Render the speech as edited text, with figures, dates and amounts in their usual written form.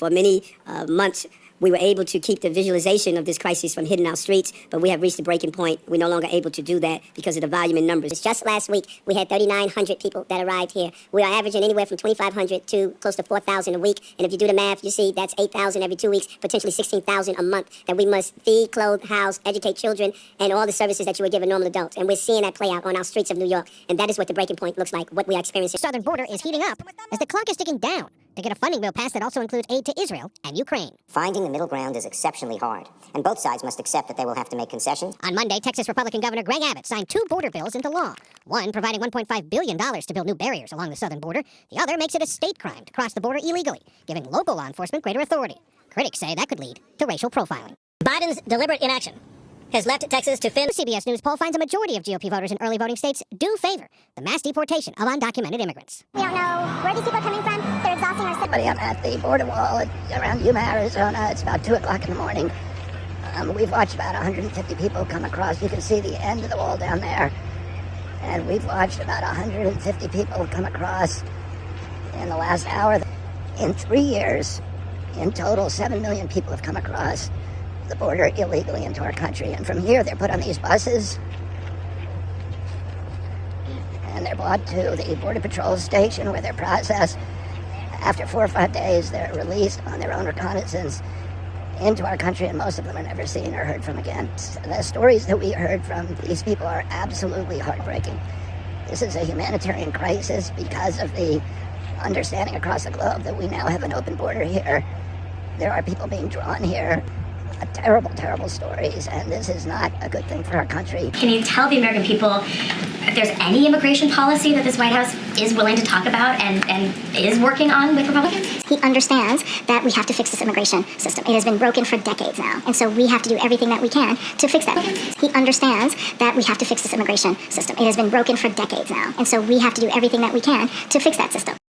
For many months, we were able to keep the visualization of this crisis from hitting our streets, but we have reached a breaking point. We're no longer able to do that because of the volume in numbers. Just last week, we had 3,900 people that arrived here. We are averaging anywhere from 2,500 to close to 4,000 a week. And if you do the math, you see that's 8,000 every 2 weeks, potentially 16,000 a month that we must feed, clothe, house, educate children, and all the services that you would give a normal adult. And we're seeing that play out on our streets of New York. And that is what the breaking point looks like, what we are experiencing. The southern border is heating up as the clock is ticking down to get a funding bill passed that also includes aid to Israel and Ukraine. Finding the middle ground is exceptionally hard, and both sides must accept that they will have to make concessions. On Monday, Texas Republican Governor Greg Abbott signed 2 border bills into law. One providing $1.5 billion to build new barriers along the southern border. The other makes it a state crime to cross the border illegally, giving local law enforcement greater authority. Critics say that could lead to racial profiling. Biden's deliberate inaction has left Texas to fend. A CBS News poll finds a majority of GOP voters in early voting states do favor the mass deportation of undocumented immigrants. We don't know where these people are coming from. They're exhausting our city. I'm at the border wall around Yuma, Arizona. It's about 2 o'clock in the morning. We've watched about 150 people come across. You can see the end of the wall down there. And we've watched about 150 people come across in the last hour. In 3 years, in total, 7 million people have come across the border illegally into our country. And from here, they're put on these buses, and they're brought to the Border Patrol station where they're processed. After 4 or 5 days, they're released on their own reconnaissance into our country, and most of them are never seen or heard from again. The stories that we heard from these people are absolutely heartbreaking. This is a humanitarian crisis because of the understanding across the globe that we now have an open border here. There are people being drawn here. Terrible, terrible stories, and this is not a good thing for our country. Can you tell the American people if there's any immigration policy that this White House is willing to talk about and is working on with Republicans? He understands that we have to fix this immigration system. It has been broken for decades now, and so we have to do everything that we can to fix that. He understands that we have to fix this immigration system. It has been broken for decades now, and so we have to do everything that we can to fix that system.